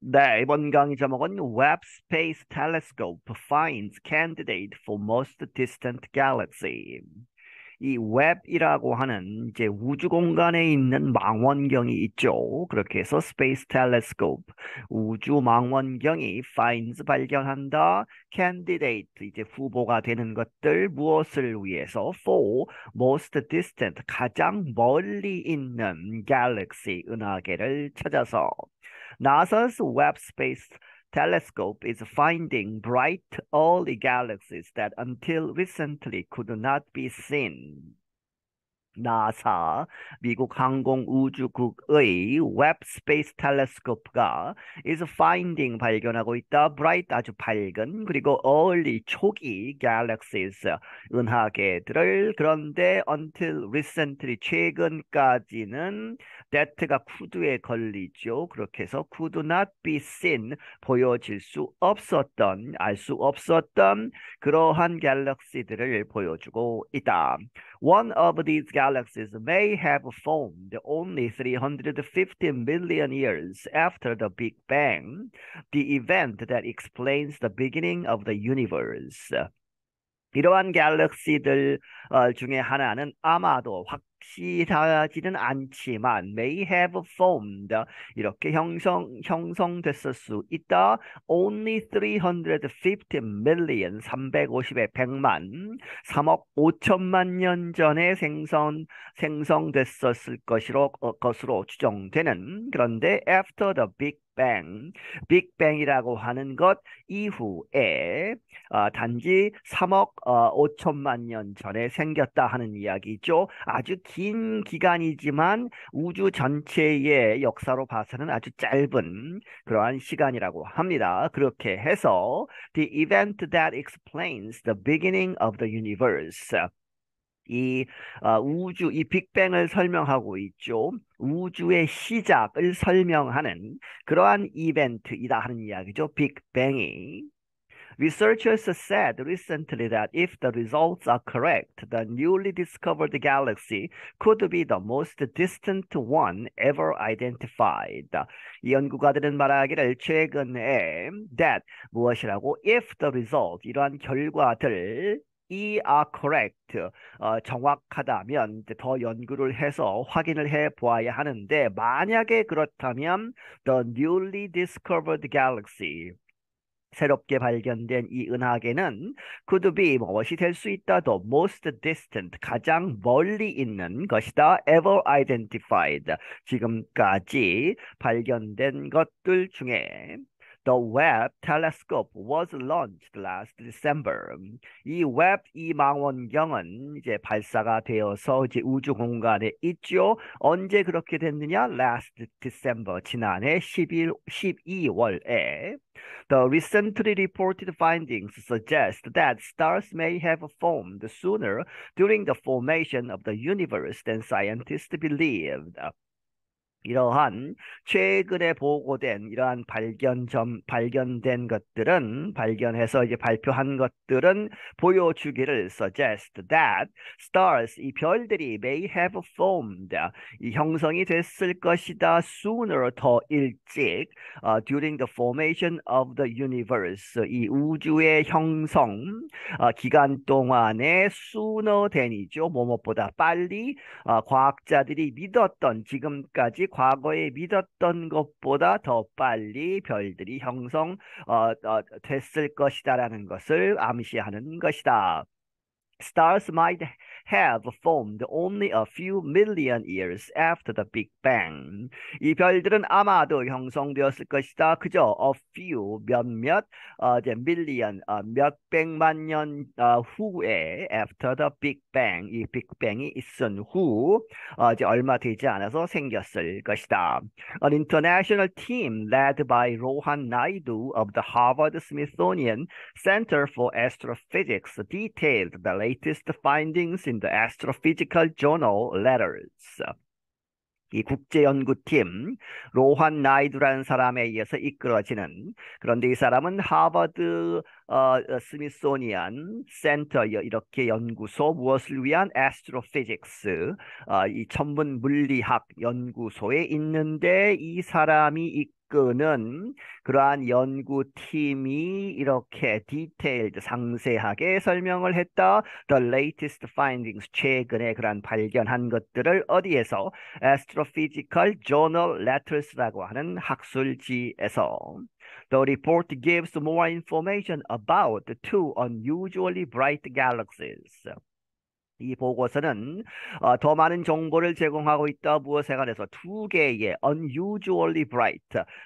네, 이번 강의 제목은 Webb Space Telescope finds candidate for most distant galaxy. 이 웹이라고 하는 이제 우주 공간에 있는 망원경이 있죠. 그렇게 해서 Space Telescope, 우주 망원경이 finds 발견한다. candidate 이제 후보가 되는 것들 무엇을 위해서 for most distant 가장 멀리 있는 galaxy 은하계를 찾아서 NASA's Webb Space Telescope is finding bright early galaxies that until recently could not be seen. 나사, 미국 항공우주국의 웹 스페이스 텔레스코프가 is finding 발견하고 있다. bright 아주 밝은 그리고 early 초기 galaxies 은하계들을 그런데 until recently 최근까지는 that가 could에 걸리죠. 그렇게 해서 could not be seen 보여질 수 없었던 알 수 없었던 그러한 갤럭시들을 보여주고 있다. One of these galaxies may have formed only 350 million years after the Big Bang, the event that explains the beginning of the universe. 이러한 갤럭시들 중에 하나는 아마도 확실하지는 않지만 may have formed 이렇게 형성됐을 수 있다. Only 350 million 350의 100만 3억 5천만 년 전에 생성됐었을 것으로 추정되는 그런데 after the Big Bang, 빅뱅이라고 하는 것 이후에 단지 3억 5천만 년 전에 생겼다 하는 이야기죠. 아주 긴 기간이지만 우주 전체의 역사로 봐서는 아주 짧은 그러한 시간이라고 합니다. 그렇게 해서 the event that explains the beginning of the universe. 이 빅뱅을 설명하고 있죠. 우주의 시작을 설명하는 그러한 이벤트이다 하는 이야기죠. 빅뱅이. Researchers said recently that if the results are correct, the newly discovered galaxy could be the most distant one ever identified. 이 연구가들은 말하기를 최근에 that 무엇이라고 if the result 이러한 결과들 이 are correct 정확하다면 이제 더 연구를 해서 확인을 해 보아야 하는데 만약에 그렇다면 the newly discovered galaxy 새롭게 발견된 이 은하계는 could be 무엇이 될 수 있다. The most distant 가장 멀리 있는 것이다. ever identified 지금까지 발견된 것들 중에 The Webb telescope was launched last December. 이 망원경은 이제 발사가 되어서 이제 우주 공간에 있죠. 언제 그렇게 됐느냐? Last December 지난해 12월에 The recently reported findings suggest that stars may have formed sooner during the formation of the universe than scientists believed. 이러한 최근에 보고된 이러한 발견된 것들은 발견해서 이제 발표한 것들은 보여주기를 suggest that stars 이 별들이 may have formed 이 형성이 됐을 것이다 sooner 더 일찍 during the formation of the universe 이 우주의 형성 기간 동안에 sooner than이죠 뭐뭐보다 빨리 과학자들이 믿었던 지금까지 과거에 믿었던 것보다 더 빨리 별들이 됐을 것이다라는 것을 암시하는 것이다. Stars might have formed only a few million years after the Big Bang. 이 별들은 아마도 형성되었을 것이다. 그저 a few 몇몇 이제 million 몇백만 년 후에 after the Big Bang 이 빅뱅이 있은 후 이제 얼마 되지 않아서 생겼을 것이다. An international team led by Rohan Naidu of the Harvard Smithsonian Center for Astrophysics detailed the latest findings in the Astrophysical Journal Letters. 이 국제연구팀 로한 나이두라는 사람에 의해서 이끌어지는 그런데 이 사람은 하버드 스미소니안 센터 이렇게 연구소 무엇을 위한 애스트로피직스 이 천문 물리학 연구소에 있는데 이 사람이 접근은 그러한 연구팀이 이렇게 디테일드 상세하게 설명을 했다. The latest findings 최근에 그러한 발견한 것들을 어디에서 Astrophysical Journal Letters라고 하는 학술지에서 The report gives more information about the two unusually bright galaxies. 이 보고서는 더 많은 정보를 제공하고 있다. 무엇에 관해서 두 개의 unusually bright,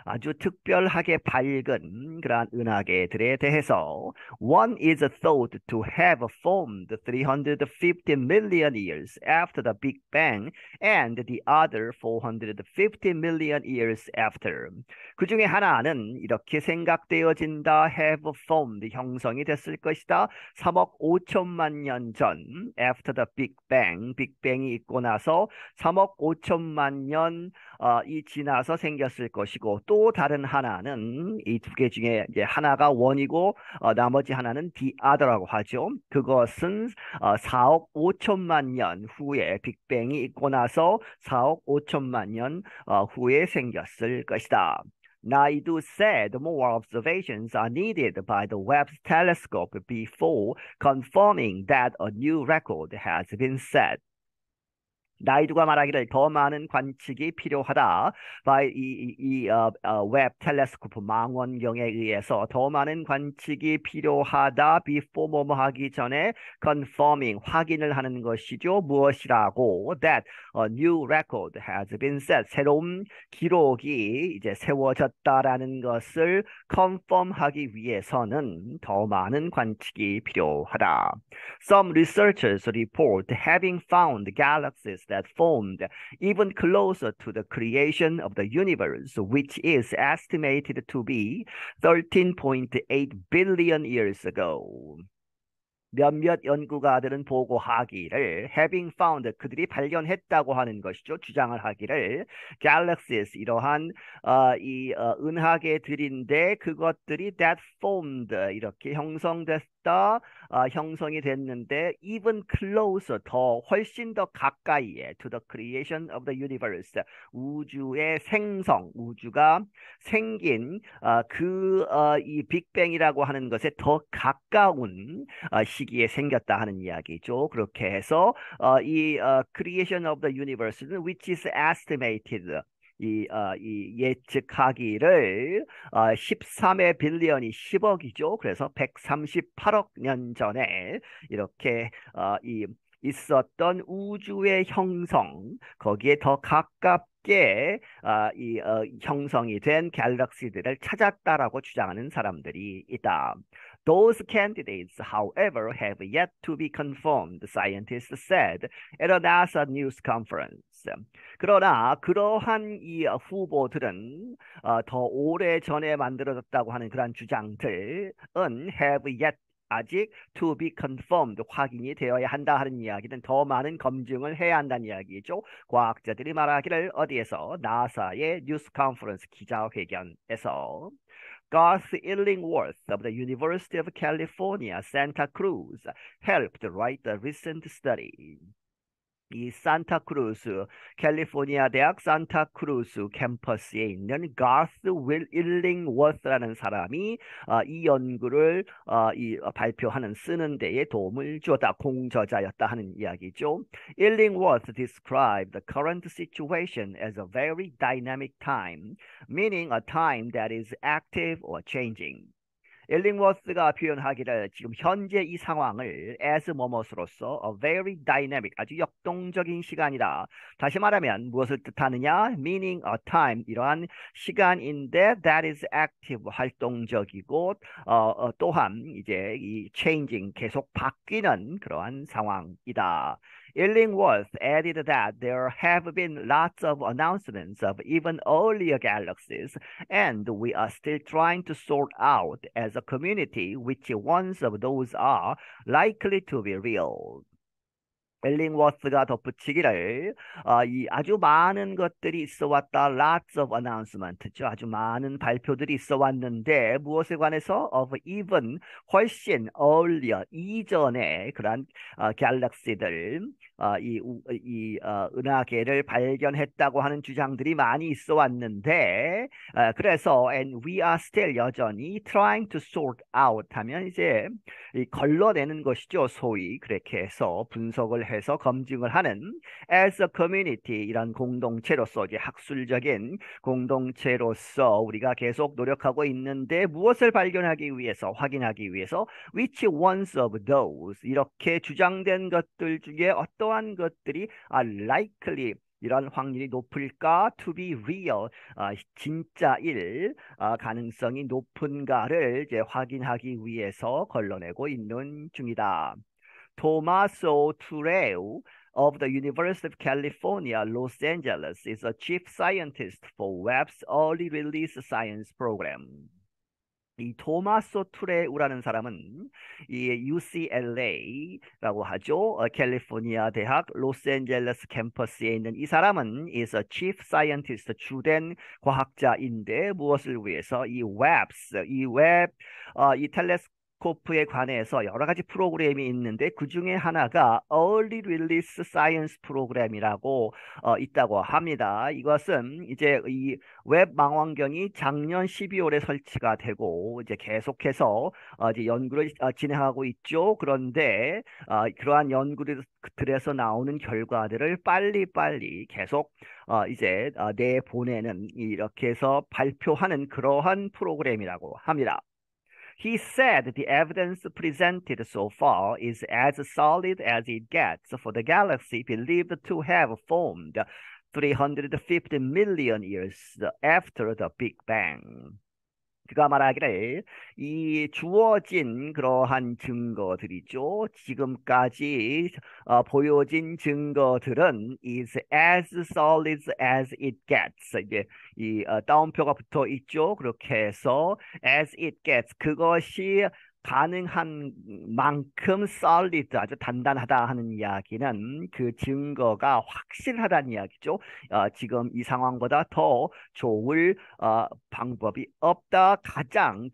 아주 특별하게 밝은 그러한 은하계들에 대해서 one is thought to have formed 350 million years after the Big Bang and the other 450 million years after. 그 중에 하나는 이렇게 생각되어진다. have formed, 형성이 됐을 것이다. 3억 5천만 년 전, after the Big Bang, 빅뱅이 있고 나서 3억 5천만 년이 지나서 생겼을 것이고, 또 다른 하나는 이 두 개 중에 이제 하나가 원이고 나머지 하나는 the other라고 하죠. 그것은 4억 5천만 년 후에 빅뱅이 있고 나서 4억 5천만 년 후에 생겼을 것이다. Naidu said more observations are needed by the Webb telescope before confirming that a new record has been set. 나이두가 말하기를 더 많은 관측이 필요하다. 웹 텔레스코프 망원경에 의해서 더 많은 관측이 필요하다. before 뭐뭐 하기 전에 confirming 확인을 하는 것이죠. 무엇이라고? That a new record has been set. 새로운 기록이 이제 세워졌다라는 것을 confirm하기 위해서는 더 많은 관측이 필요하다. Some researchers report having found galaxies that formed even closer to the creation of the universe, which is estimated to be 13.8 billion years ago. 몇몇 연구가들은 보고하기를 having found, 그들이 발견했다고 하는 것이죠. 주장을 하기를 galaxies, 이러한 은하계들인데 그것들이 that formed, 이렇게 형성됐다, 형성이 됐는데 even closer, 더 훨씬 더 가까이에 to the creation of the universe, 우주의 생성, 우주가 생긴 이 빅뱅이라고 하는 것에 더 가까운 시기에 생겼다 하는 이야기죠. 그렇게 해서 creation of the universe는 which is estimated, 이 예측하기를 13의 빌리언이 10억이죠. 그래서 138억 년 전에 이렇게 있었던 우주의 형성, 거기에 더 가깝게 형성이 된 갤럭시들을 찾았다라고 주장하는 사람들이 있다. Those candidates, however, have yet to be confirmed, scientists said at a NASA news conference. 그러나 그러한 이 후보들은 더 오래 전에 만들어졌다고 하는 그러한 주장들은 have yet, 아직 to be confirmed, 확인이 되어야 한다 하는 이야기는 더 많은 검증을 해야 한다는 이야기죠. 과학자들이 말하기를 어디에서? 나사의 뉴스 컨퍼런스 기자회견에서. Garth Illingworth of the University of California, Santa Cruz helped write a recent study. 이 산타크루즈, 캘리포니아 대학 산타크루즈 캠퍼스에 있는 가스 윌 일링워스라는 사람이 이 연구를 발표하는 쓰는 데에 도움을 주었다. 공저자였다 하는 이야기죠. Illingworth described the current situation as a very dynamic time, meaning a time that is active or changing. 일링워스가 표현하기를 지금 현재 이 상황을 as 뭐뭇으로서 a very dynamic, 아주 역동적인 시간이다. 다시 말하면 무엇을 뜻하느냐? meaning a time, 이러한 시간인데 that is active, 활동적이고 또한 이제 이 changing, 계속 바뀌는 그러한 상황이다. Illingworth added that there have been lots of announcements of even earlier galaxies, and we are still trying to sort out as a community which ones of those are likely to be real. 엘링워스가 덧붙이기를 이 아주 많은 것들이 있어 왔다. Lots of announcement죠. 아주 많은 발표들이 있어 왔는데 무엇에 관해서 of even 훨씬 earlier 이전에 그러한 갤럭시들 은하계를 발견했다고 하는 주장들이 많이 있어 왔는데 그래서 and we are still 여전히 trying to sort out 하면 이제 이 걸러내는 것이죠. 소위 그렇게 해서 분석을 해서 검증을 하는 as a community 이런 공동체로서 이제 학술적인 공동체로서 우리가 계속 노력하고 있는데 무엇을 발견하기 위해서 확인하기 위해서 which ones of those 이렇게 주장된 것들 중에 어떠한 것들이 are likely 이런 확률이 높을까? To be real, 진짜일 가능성이 높은가를 이제 확인하기 위해서 걸러내고 있는 중이다. Tomaso Turrell of the University of California, Los Angeles is a chief scientist for Webb's early release science program. 이 토마소 투레우라는 사람은 이 UCLA라고 하죠. 캘리포니아 대학 로스앤젤레스 캠퍼스에 있는 이 사람은 is a chief scientist 주된 과학자인데 무엇을 위해서 이 텔레스코프에 관해서 여러 가지 프로그램이 있는데 그 중에 하나가 Early Release Science 프로그램이라고 있다고 합니다. 이것은 이제 이 웹 망원경이 작년 12월에 설치가 되고 이제 계속해서 이제 연구를 진행하고 있죠. 그런데 그러한 연구들에서 나오는 결과들을 빨리빨리 계속 이제 내보내는 이렇게 해서 발표하는 그러한 프로그램이라고 합니다. He said the evidence presented so far is as solid as it gets for the galaxy believed to have formed 350 million years after the Big Bang. 그가 말하기를 이 주어진 그러한 증거들이죠. 지금까지 보여진 증거들은 is as solid as it gets. 이제 이 따옴표가 붙어 있죠. 그렇게 해서 as it gets 그것이 가능한 만큼 solid 아주 단단하다 하는 이야기는 그 증거가 확실하다는 이야기죠. 지금 이 상황보다 더 좋을 방법이 없다. 가장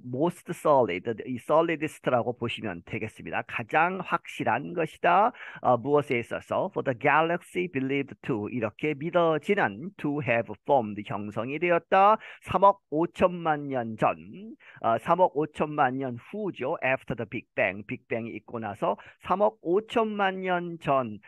most solid, 이 solidest라고 보시면 되겠습니다. 가장 확실한 것이다. 무엇에 있어서 for the galaxy believed to 이렇게 믿어지는 to have formed 형성이 되었다. 3억 5천만 년 전, 3억 5천만 년 후죠. After the Big Bang, 빅뱅이 있고 나서 3억 5천만 년 전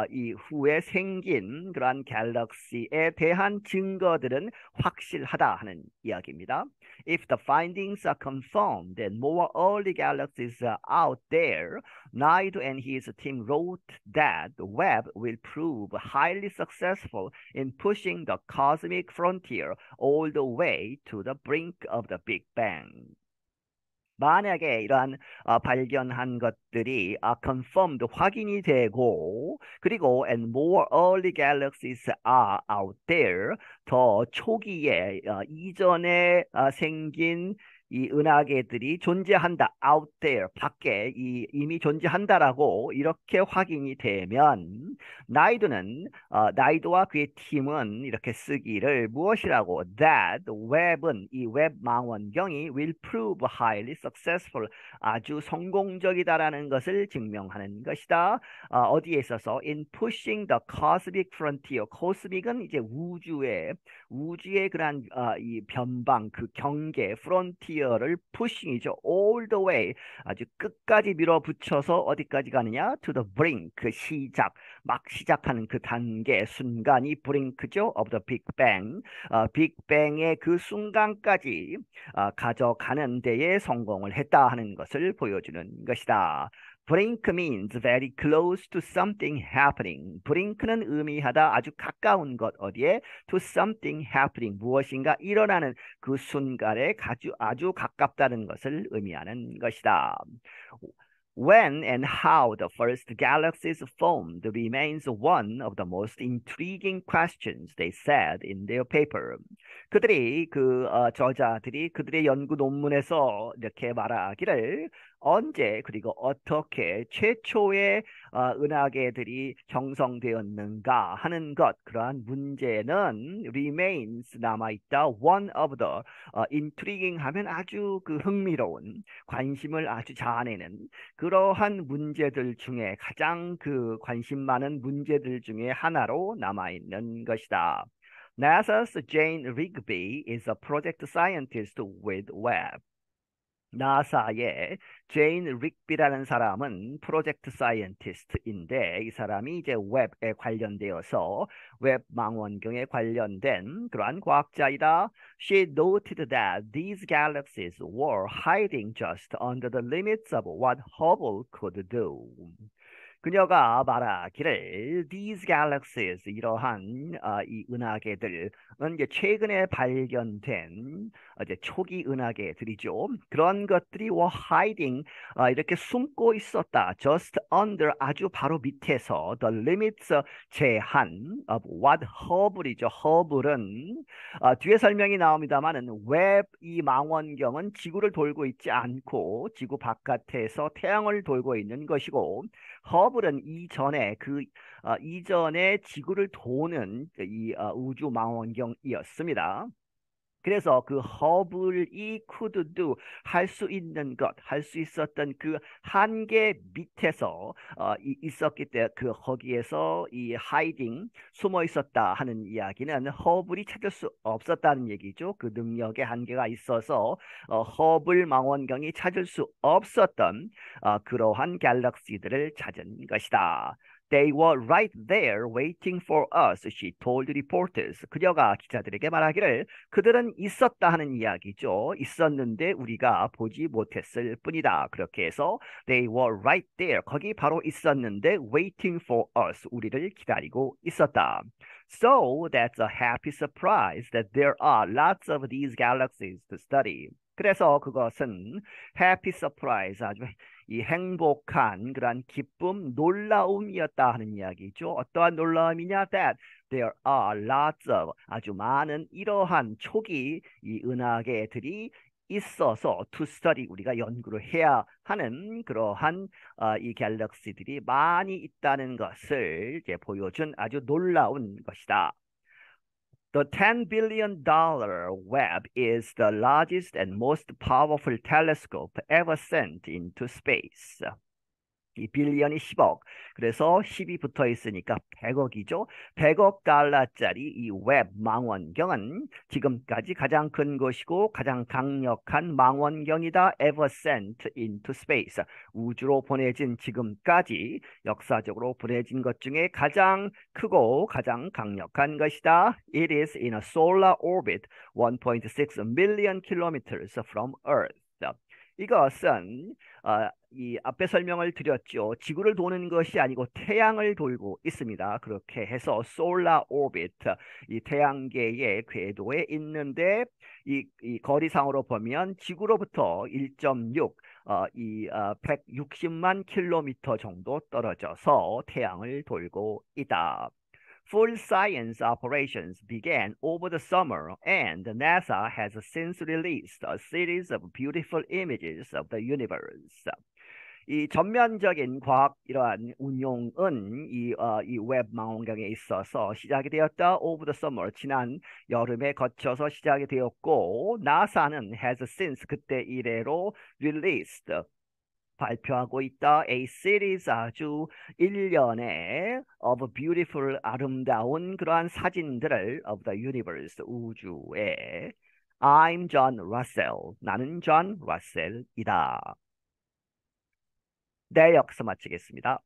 이후에 생긴 그러한 갤럭시에 대한 증거들은 확실하다 하는 이야기입니다. If the findings are confirmed and more early galaxies are out there, Knight and his team wrote that the Webb will prove highly successful in pushing the cosmic frontier all the way to the brink of the Big Bang. 만약에 이러한 발견한 것들이 confirmed 확인이 되고 그리고 and more early galaxies are out there 더 초기에 이전에 생긴 이 은하계들이 존재한다. out there 밖에 이미 존재한다라고 이렇게 확인이 되면 나이드와 그의 팀은 이렇게 쓰기를 무엇이라고 that 웹은 이 웹 망원경이 will prove highly successful 아주 성공적이다라는 것을 증명하는 것이다. 어디에 있어서 in pushing the cosmic frontier cosmic은 이제 우주의 그런 이 변방 그 경계 frontier를 pushing이죠. all the way 아주 끝까지 밀어붙여서 어디까지 가느냐 to the brink 그 막 시작하는 그 단계 순간이 brink죠 of the Big Bang 빅뱅의 그 순간까지 가져가는 데에 성공을 했다 하는 것을 보여주는 것이다. Brink means very close to something happening. Brink는 의미하다 아주 가까운 것 어디에? To something happening. 무엇인가 일어나는 그 순간에 아주 가깝다는 것을 의미하는 것이다. When and how the first galaxies formed remains one of the most intriguing questions, they said in their paper. 저자들이 그들의 연구 논문에서 이렇게 말하기를 언제 그리고 어떻게 최초의 은하계들이 형성되었는가 하는 것 그러한 문제는 remains 남아있다. One of the intriguing 하면 아주 그 흥미로운 관심을 아주 자아내는 그러한 문제들 중에 가장 그 관심 많은 문제들 중에 하나로 남아있는 것이다. NASA's Jane Rigby is a project scientist with Webb. 나사의 제인 릭비라는 사람은 프로젝트 사이언티스트인데 이 사람이 이제 웹에 관련되어서 웹 망원경에 관련된 그러한 과학자이다. She noted that these galaxies were hiding just under the limits of what Hubble could do. 그녀가 말하기를 these galaxies 이러한 이 은하계들은 이제 최근에 발견된 이제 초기 은하계들이죠. 그런 것들이 were hiding 이렇게 숨고 있었다. just under 아주 바로 밑에서 the limits 제한 of what Hubble이죠. Hubble은 뒤에 설명이 나옵니다만은 웹 이 망원경은 지구를 돌고 있지 않고 지구 바깥에서 태양을 돌고 있는 것이고 허블은 이전에 이전에 지구를 도는 이 우주 망원경이었습니다. 그래서 그 허블이 could do 할 수 있는 것, 할 수 있었던 그 한계 밑에서 있었기 때문에 그 거기에서 이 hiding 숨어 있었다 하는 이야기는 허블이 찾을 수 없었다는 얘기죠. 그 능력의 한계가 있어서 허블 망원경이 찾을 수 없었던 그러한 갤럭시들을 찾은 것이다. They were right there waiting for us, she told reporters. 그녀가 기자들에게 말하기를 그들은 있었다 하는 이야기죠. 있었는데 우리가 보지 못했을 뿐이다. 그렇게 해서 they were right there. 거기 바로 있었는데 waiting for us. 우리를 기다리고 있었다. So that's a happy surprise that there are lots of these galaxies to study. 그래서 그것은 happy surprise, 아주 이 행복한 그러한 기쁨, 놀라움이었다 하는 이야기죠. 어떠한 놀라움이냐? That there are lots of 아주 많은 이러한 초기 이 은하계들이 있어서 to study 우리가 연구를 해야 하는 그러한 이 갤럭시들이 많이 있다는 것을 이제 보여준 아주 놀라운 것이다. The $10 billion Webb is the largest and most powerful telescope ever sent into space. 이 빌리언이 10억. 그래서 10이 붙어 있으니까 100억이죠. 100억 달러짜리 이 웹 망원경은 지금까지 가장 큰 것이고 가장 강력한 망원경이다. Ever sent into space. 우주로 보내진 지금까지 역사적으로 보내진 것 중에 가장 크고 가장 강력한 것이다. It is in a solar orbit 1.6 million kilometers from Earth. 이것은 이 앞에 설명을 드렸죠. 지구를 도는 것이 아니고 태양을 돌고 있습니다. 그렇게 해서 solar orbit, 이 태양계의 궤도에 있는데 이 거리상으로 보면 지구로부터 1.6, 160만 킬로미터 정도 떨어져서 태양을 돌고 있다. Full science operations began over the summer, and NASA has since released a series of beautiful images of the universe. 이 전면적인 과학 이러한 운용은 이 웹 망원경에 있어서 시작이 되었다. Over the summer, 지난 여름에 거쳐서 시작이 되었고, 나사는 has since 그때 이래로 released 발표하고 있다. A series 아주 일련의 of beautiful 아름다운 그러한 사진들을 of the universe 우주에 I'm John Russell. 나는 존 러셀이다. 네, 여기서 마치겠습니다.